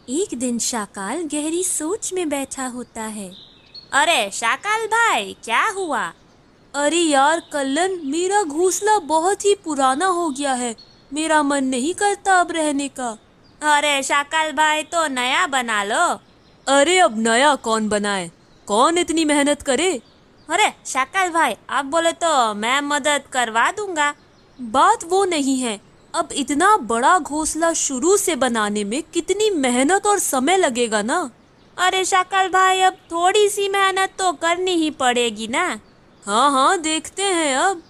एक दिन शाकाल गहरी सोच में बैठा होता है। अरे शाकाल भाई, क्या हुआ? अरे यार कल्लन, मेरा घोंसला बहुत ही पुराना हो गया है। मेरा मन नहीं करता अब रहने का। अरे शाकाल भाई, तो नया बना लो। अरे अब नया कौन बनाए? कौन इतनी मेहनत करे? अरे शाकाल भाई, आप बोले तो मैं मदद करवा दूंगा। बात वो नहीं है। अब इतना बड़ा घोंसला शुरू से बनाने में कितनी मेहनत और समय लगेगा ना। अरे शाकाल भाई, अब थोड़ी सी मेहनत तो करनी ही पड़ेगी ना। हाँ हाँ, देखते हैं अब।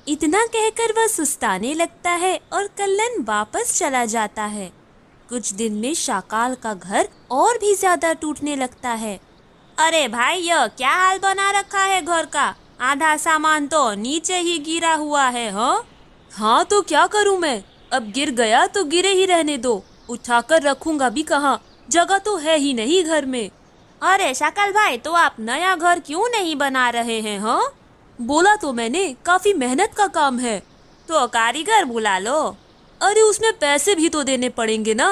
इतना कहकर वह सुस्ताने लगता है और कल्लन वापस चला जाता है। कुछ दिन में शाकाल का घर और भी ज्यादा टूटने लगता है। अरे भाई, यह क्या हाल बना रखा है घर का? आधा सामान तो नीचे ही गिरा हुआ है। हाँ तो क्या करूँ मैं? अब गिर गया तो गिरे ही रहने दो। उठाकर रखूंगा भी कहाँ? जगह तो है ही नहीं घर में। अरे शाकाल भाई, तो आप नया घर क्यों नहीं बना रहे हैं? बोला तो मैंने, काफी मेहनत का काम है। तो कारीगर बुला लो। अरे उसमें पैसे भी तो देने पड़ेंगे ना।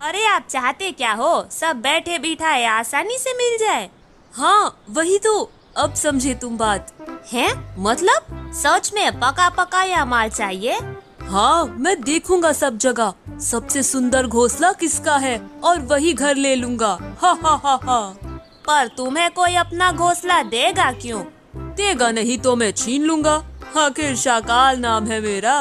अरे आप चाहते क्या हो? सब बैठे बिठाए आसानी से मिल जाए। हाँ वही तो। अब समझे तुम बात। है? मतलब सच में पका पकाया माल चाहिए? हाँ, मैं देखूंगा सब जगह सबसे सुंदर घोंसला किसका है और वही घर ले लूंगा। हा हा हा हा। पर तुम्हें कोई अपना घोंसला देगा क्यों? देगा नहीं तो मैं छीन लूंगा। आखिर शाकाल नाम है मेरा।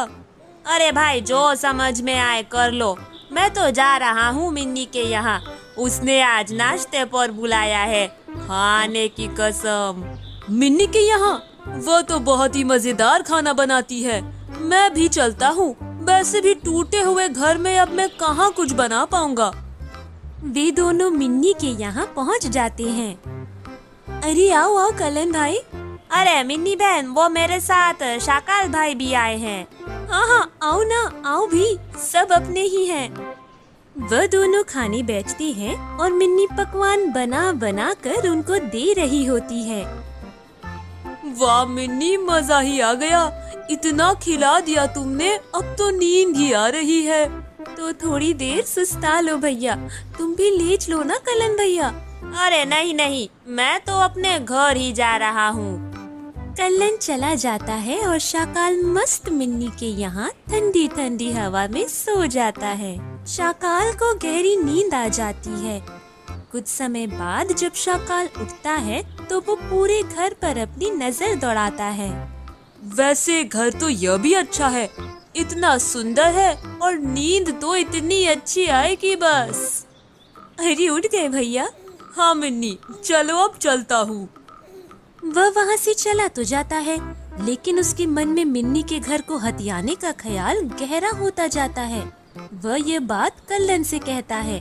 अरे भाई, जो समझ में आए कर लो। मैं तो जा रहा हूँ मिन्नी के यहाँ। उसने आज नाश्ते पर बुलाया है, खाने की कसम। मिन्नी के यहाँ? वो तो बहुत ही मजेदार खाना बनाती है। मैं भी चलता हूँ। वैसे भी टूटे हुए घर में अब मैं कहाँ कुछ बना पाऊंगा। वे दोनों मिन्नी के यहाँ पहुँच जाते हैं। अरे आओ आओ कलन भाई। अरे मिन्नी बहन, वो मेरे साथ शाकाल भाई भी आए हैं। हाँ हाँ, आओ ना, आओ भी। सब अपने ही हैं। वह दोनों खाने बैठते हैं और मिन्नी पकवान बना बना कर उनको दे रही होती है। वाह मिन्नी, मजा ही आ गया। इतना खिला दिया तुमने, अब तो नींद ही आ रही है। तो थोड़ी देर सुस्ता लो भैया। तुम भी लेट लो ना कलन भैया। अरे नहीं नहीं, मैं तो अपने घर ही जा रहा हूँ। कल्लन चला जाता है और शाकाल मस्त मिन्नी के यहाँ ठंडी ठंडी हवा में सो जाता है। शाकाल को गहरी नींद आ जाती है। कुछ समय बाद जब शाकाल उठता है तो वो पूरे घर पर अपनी नजर दौड़ाता है। वैसे घर तो यह भी अच्छा है। इतना सुंदर है और नींद तो इतनी अच्छी आए कि बस। अरे उठ गए भैया। हाँ मिन्नी, चलो अब चलता हूँ। वह वहाँ से चला तो जाता है, लेकिन उसके मन में मिन्नी के घर को हथियाने का ख्याल गहरा होता जाता है। वह ये बात कल्लन से कहता है।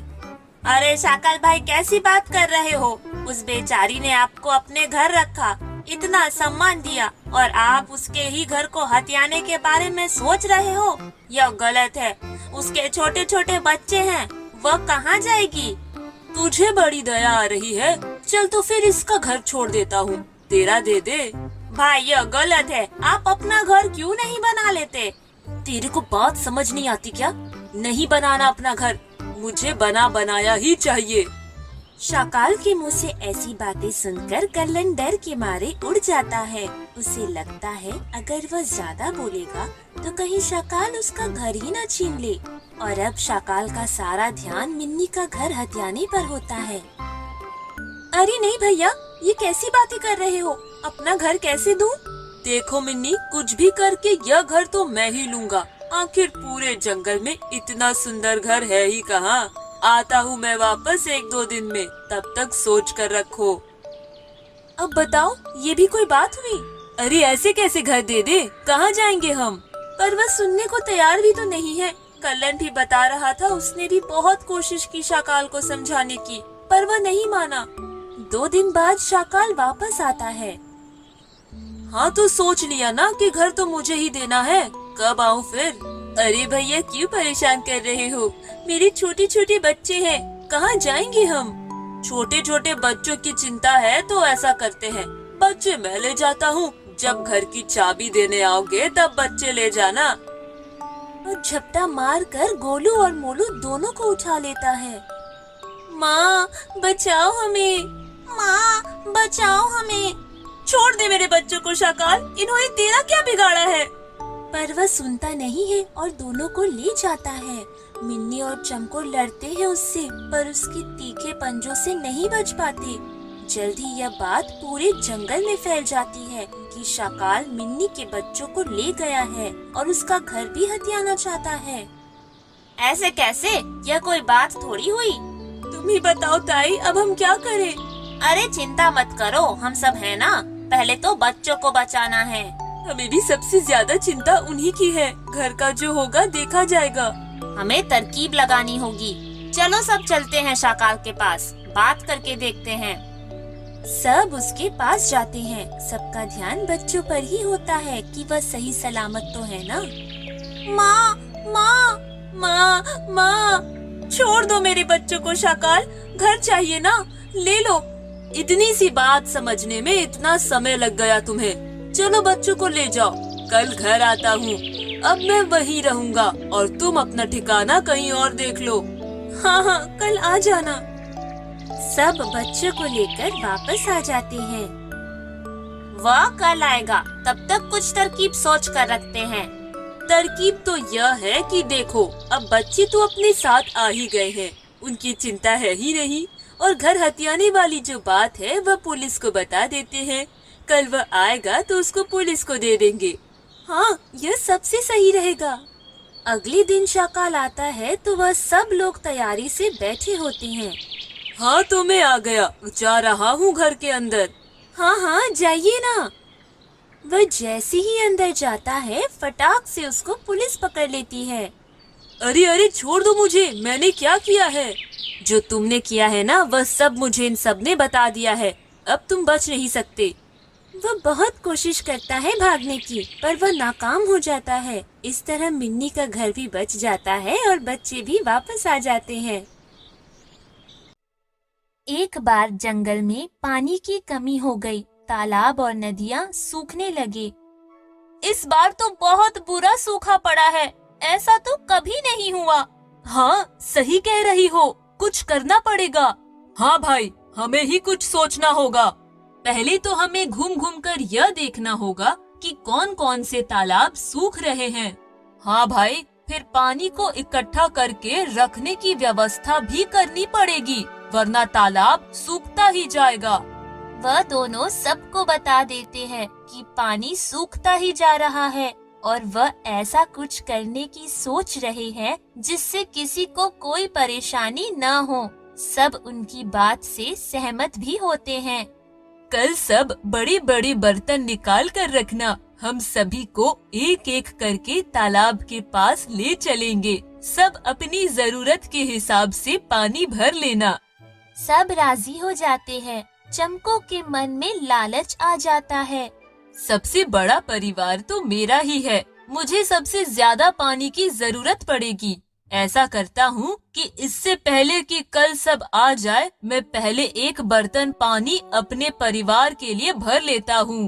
अरे शाकाल भाई, कैसी बात कर रहे हो? उस बेचारी ने आपको अपने घर रखा, इतना सम्मान दिया, और आप उसके ही घर को हथियाने के बारे में सोच रहे हो? यह गलत है। उसके छोटे छोटे बच्चे हैं, वह कहाँ जाएगी? तुझे बड़ी दया आ रही है। चल तो फिर इसका घर छोड़ देता हूँ, तेरा दे दे। भाई यह गलत है। आप अपना घर क्यों नहीं बना लेते? तेरे को बात समझ नहीं आती क्या? नहीं बनाना अपना घर, मुझे बना बनाया ही चाहिए। शाकाल के मुंह से ऐसी बातें सुनकर कल्लन डर के मारे उड़ जाता है। उसे लगता है अगर वह ज्यादा बोलेगा तो कहीं शाकाल उसका घर ही न छीन ले। और अब शाकाल का सारा ध्यान मिन्नी का घर हथियाने पर होता है। अरे नहीं भैया, ये कैसी बातें कर रहे हो? अपना घर कैसे दूं? देखो मिन्नी, कुछ भी करके यह घर तो मैं ही लूंगा। आखिर पूरे जंगल में इतना सुंदर घर है ही कहाँ। आता हूँ मैं वापस 1-2 दिन में, तब तक सोच कर रखो। अब बताओ, ये भी कोई बात हुई? अरे ऐसे कैसे घर दे दे? कहाँ जाएंगे हम? पर वह सुनने को तैयार भी तो नहीं है। कल्लन भी बता रहा था, उसने भी बहुत कोशिश की शाकाल को समझाने की, पर वह नहीं माना। 2 दिन बाद शाकाल वापस आता है। हाँ तो सोच लिया ना कि घर तो मुझे ही देना है, कब आऊँ फिर? अरे भैया, क्यों परेशान कर रहे हो? मेरे छोटे छोटे बच्चे हैं, कहाँ जाएंगे हम? छोटे छोटे बच्चों की चिंता है तो ऐसा करते हैं, बच्चे मैं ले जाता हूँ। जब घर की चाबी देने आओगे तब बच्चे ले जाना। और झपटा मार कर गोलू और मोलू दोनों को उठा लेता है। माँ बचाओ हमें, माँ बचाओ हमें। छोड़ दे मेरे बच्चों को शाकाल, इन्होंने तेरा क्या बिगाड़ा है। पर वह सुनता नहीं है और दोनों को ले जाता है। मिन्नी और चमको लड़ते हैं उससे, पर उसके तीखे पंजों से नहीं बच पाते। जल्द ही यह बात पूरे जंगल में फैल जाती है कि शाकाल मिन्नी के बच्चों को ले गया है और उसका घर भी हथियाना चाहता है। ऐसे कैसे? यह कोई बात थोड़ी हुई। तुम ही बताओ ताई, अब हम क्या करें? अरे चिंता मत करो, हम सब है ना। पहले तो बच्चों को बचाना है। हमें भी सबसे ज्यादा चिंता उन्हीं की है। घर का जो होगा देखा जाएगा। हमें तरकीब लगानी होगी। चलो सब चलते हैं शाकाल के पास, बात करके देखते हैं। सब उसके पास जाते हैं। सबका ध्यान बच्चों पर ही होता है कि वह सही सलामत तो है ना। माँ माँ माँ माँ, छोड़ दो मेरे बच्चों को शाकाल, घर चाहिए ना, ले लो। इतनी सी बात समझने में इतना समय लग गया तुम्हें। चलो बच्चों को ले जाओ, कल घर आता हूँ। अब मैं वहीं रहूँगा और तुम अपना ठिकाना कहीं और देख लो। हाँ हाँ, कल आ जाना। सब बच्चों को लेकर वापस आ जाते हैं। वह कल आएगा, तब तक कुछ तरकीब सोच कर रखते हैं। तरकीब तो यह है कि देखो, अब बच्चे तो अपने साथ आ ही गए हैं, उनकी चिंता है ही नहीं। और घर हथियाने वाली जो बात है वह पुलिस को बता देते हैं। कल वह आएगा तो उसको पुलिस को दे देंगे। हाँ, यह सबसे सही रहेगा। अगले दिन शाकाल आता है तो वह सब लोग तैयारी से बैठे होते हैं। हाँ तो मैं आ गया, जा रहा हूँ घर के अंदर। हाँ हाँ जाइए ना। वह जैसे ही अंदर जाता है, फटाक से उसको पुलिस पकड़ लेती है। अरे अरे छोड़ दो मुझे, मैंने क्या किया है? जो तुमने किया है ना, वह सब मुझे इन सब ने बता दिया है। अब तुम बच नहीं सकते। वह बहुत कोशिश करता है भागने की, पर वह नाकाम हो जाता है। इस तरह मिन्नी का घर भी बच जाता है और बच्चे भी वापस आ जाते हैं। एक बार जंगल में पानी की कमी हो गई। तालाब और नदियाँ सूखने लगे। इस बार तो बहुत बुरा सूखा पड़ा है, ऐसा तो कभी नहीं हुआ। हाँ सही कह रही हो, कुछ करना पड़ेगा। हाँ भाई, हमें ही कुछ सोचना होगा। पहले तो हमें घूम घूम कर यह देखना होगा कि कौन कौन से तालाब सूख रहे हैं। हाँ भाई, फिर पानी को इकट्ठा करके रखने की व्यवस्था भी करनी पड़ेगी, वरना तालाब सूखता ही जाएगा। वह दोनों सबको बता देते हैं कि पानी सूखता ही जा रहा है और वह ऐसा कुछ करने की सोच रहे हैं जिससे किसी को कोई परेशानी न हो। सब उनकी बात से सहमत भी होते हैं। कल सब बड़े बड़े बर्तन निकाल कर रखना, हम सभी को एक एक करके तालाब के पास ले चलेंगे। सब अपनी जरूरत के हिसाब से पानी भर लेना। सब राजी हो जाते हैं। चमको के मन में लालच आ जाता है। सबसे बड़ा परिवार तो मेरा ही है, मुझे सबसे ज्यादा पानी की जरूरत पड़ेगी। ऐसा करता हूँ कि इससे पहले कि कल सब आ जाए, मैं पहले एक बर्तन पानी अपने परिवार के लिए भर लेता हूँ।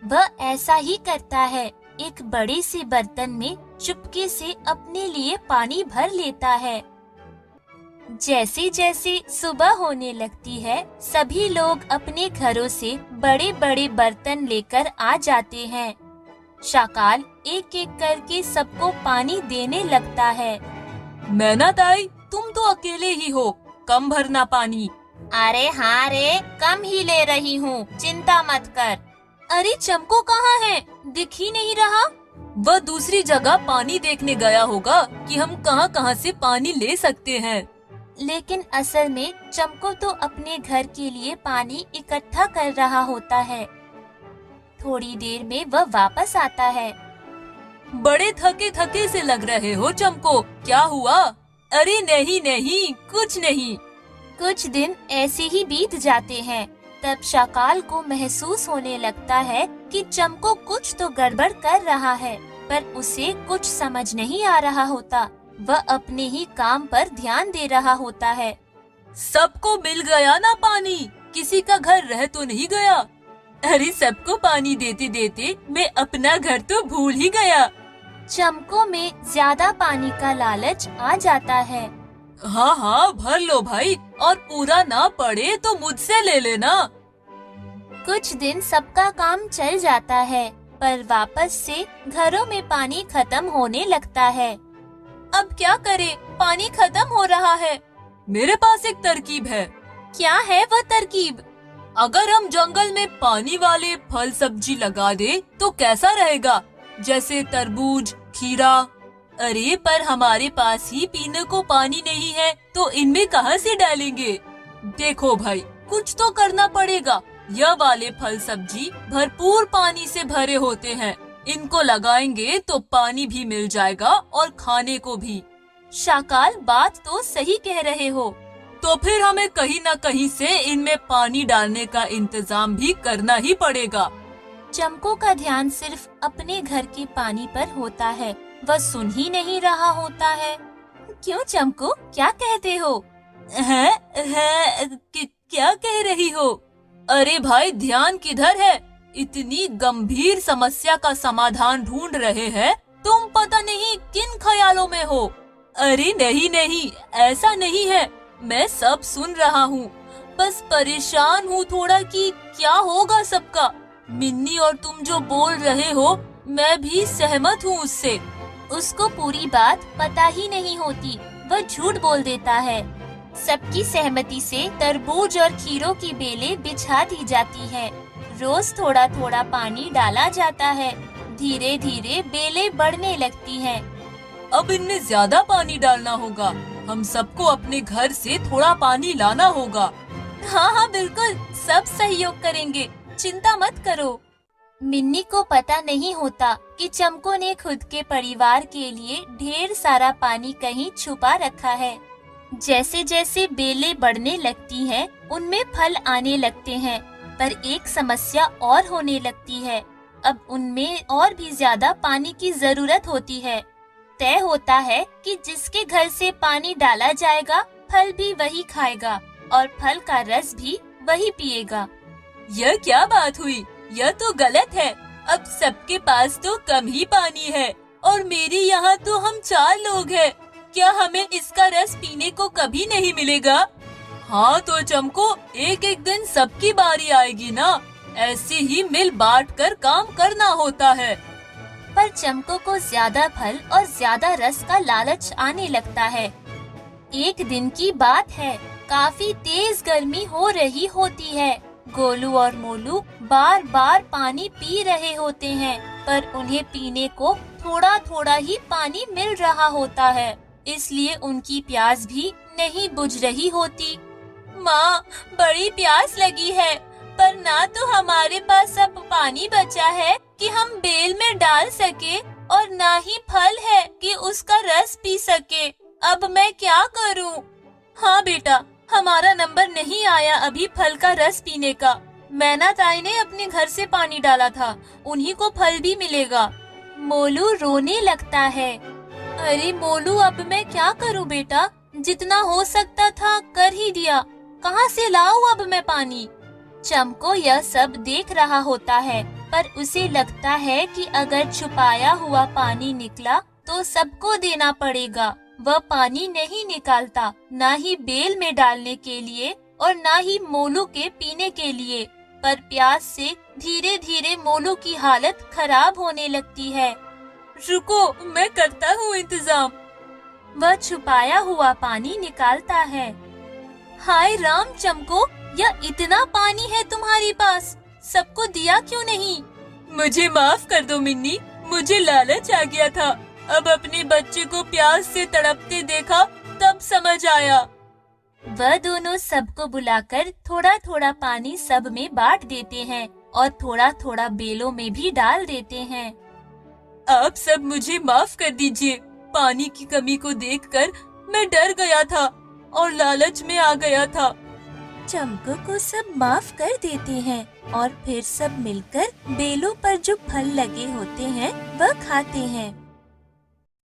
वह ऐसा ही करता है। एक बड़े से बर्तन में चुपके से अपने लिए पानी भर लेता है। जैसे जैसे सुबह होने लगती है, सभी लोग अपने घरों से बड़े बड़े बर्तन लेकर आ जाते हैं। शाकाल एक एक करके सबको पानी देने लगता है। मैना ताई, तुम तो अकेले ही हो, कम भरना पानी। अरे हाँ रे, कम ही ले रही हूँ, चिंता मत कर। अरे चमको कहाँ है? दिख ही नहीं रहा। वह दूसरी जगह पानी देखने गया होगा कि हम कहाँ कहाँ से पानी ले सकते हैं। लेकिन असल में चमको तो अपने घर के लिए पानी इकट्ठा कर रहा होता है। थोड़ी देर में वह वापस आता है। बड़े थके थके से लग रहे हो चमको, क्या हुआ? अरे नहीं नहीं, कुछ नहीं। कुछ दिन ऐसे ही बीत जाते हैं। तब शाकाल को महसूस होने लगता है कि चमको कुछ तो गड़बड़ कर रहा है, पर उसे कुछ समझ नहीं आ रहा होता। वह अपने ही काम पर ध्यान दे रहा होता है। सबको मिल गया ना पानी, किसी का घर रह तो नहीं गया। अरे सबको पानी देते देते मैं अपना घर तो भूल ही गया। चमको में ज्यादा पानी का लालच आ जाता है। हाँ हाँ भर लो भाई, और पूरा ना पड़े तो मुझसे ले लेना। कुछ दिन सबका काम चल जाता है, पर वापस से घरों में पानी खत्म होने लगता है। अब क्या करें, पानी खत्म हो रहा है। मेरे पास एक तरकीब है। क्या है वह तरकीब? अगर हम जंगल में पानी वाले फल सब्जी लगा दे तो कैसा रहेगा, जैसे तरबूज, खीरा। अरे पर हमारे पास ही पीने को पानी नहीं है, तो इनमें कहाँ से डालेंगे। देखो भाई, कुछ तो करना पड़ेगा। यह वाले फल सब्जी भरपूर पानी से भरे होते हैं, इनको लगाएंगे तो पानी भी मिल जाएगा और खाने को भी। शाकाल, बात तो सही कह रहे हो। तो फिर हमें कहीं न कहीं से इनमें पानी डालने का इंतजाम भी करना ही पड़ेगा। चंपू का ध्यान सिर्फ अपने घर के पानी पर होता है, वह सुन ही नहीं रहा होता है। क्यों चंपू, क्या कहते हो? क्या कह रही हो? अरे भाई, ध्यान किधर है? इतनी गंभीर समस्या का समाधान ढूंढ रहे हैं, तुम पता नहीं किन ख्यालों में हो। अरे नहीं नहीं, ऐसा नहीं है, मैं सब सुन रहा हूँ। बस परेशान हूँ थोड़ा कि क्या होगा सबका। मिन्नी और तुम जो बोल रहे हो, मैं भी सहमत हूँ उससे। उसको पूरी बात पता ही नहीं होती, वह झूठ बोल देता है। सबकी सहमति से तरबूज और खीरों की बेलें बिछा दी जाती है। रोज थोड़ा थोड़ा पानी डाला जाता है। धीरे धीरे बेलें बढ़ने लगती हैं। अब इनमें ज्यादा पानी डालना होगा। हम सबको अपने घर से थोड़ा पानी लाना होगा। हाँ हाँ बिल्कुल, सब सहयोग करेंगे, चिंता मत करो। मिन्नी को पता नहीं होता कि चंपू ने खुद के परिवार के लिए ढेर सारा पानी कहीं छुपा रखा है। जैसे जैसे बेलें बढ़ने लगती हैं, उनमें फल आने लगते हैं, पर एक समस्या और होने लगती है। अब उनमें और भी ज्यादा पानी की जरूरत होती है। तय होता है कि जिसके घर से पानी डाला जाएगा, फल भी वही खाएगा और फल का रस भी वही पिएगा। यह क्या बात हुई? यह तो गलत है। अब सबके पास तो कम ही पानी है और मेरे यहाँ तो हम 4 लोग हैं। क्या हमें इसका रस पीने को कभी नहीं मिलेगा? हाँ तो चमको, एक एक दिन सबकी बारी आएगी ना। ऐसे ही मिल बांट कर काम करना होता है। पर चंपू को ज्यादा फल और ज्यादा रस का लालच आने लगता है। एक दिन की बात है, काफी तेज गर्मी हो रही होती है। गोलू और मोलू बार बार पानी पी रहे होते हैं, पर उन्हें पीने को थोड़ा थोड़ा ही पानी मिल रहा होता है, इसलिए उनकी प्यास भी नहीं बुझ रही होती। माँ, बड़ी प्यास लगी है, पर ना तो हमारे पास अब पानी बचा है कि हम बेल में डाल सके, और ना ही फल है कि उसका रस पी सके। अब मैं क्या करूँ? हाँ बेटा, हमारा नंबर नहीं आया अभी फल का रस पीने का। मैना ताई ने अपने घर से पानी डाला था, उन्हीं को फल भी मिलेगा। मोलू रोने लगता है। अरे मोलू, अब मैं क्या करूँ बेटा? जितना हो सकता था कर ही दिया, कहाँ से लाऊं अब मैं पानी? चंपू यह सब देख रहा होता है, पर उसे लगता है कि अगर छुपाया हुआ पानी निकला तो सबको देना पड़ेगा। वह पानी नहीं निकालता, ना ही बेल में डालने के लिए और ना ही मोलू के पीने के लिए। पर प्यास से धीरे धीरे मोलू की हालत खराब होने लगती है। रुको, मैं करता हूँ इंतजाम। वह छुपाया हुआ पानी निकालता है। हाय राम चमको, यह इतना पानी है तुम्हारे पास, सबको दिया क्यों नहीं? मुझे माफ कर दो मिन्नी, मुझे लालच आ गया था। अब अपने बच्चे को प्यास से तड़पते देखा तब समझ आया। वह दोनों सबको बुलाकर थोड़ा थोड़ा पानी सब में बांट देते हैं और थोड़ा थोड़ा बेलों में भी डाल देते हैं। आप सब मुझे माफ कर दीजिए। पानी की कमी को देखकर मैं डर गया था और लालच में आ गया था। चंपू को सब माफ कर देते हैं और फिर सब मिलकर बेलों पर जो फल लगे होते हैं वह खाते हैं।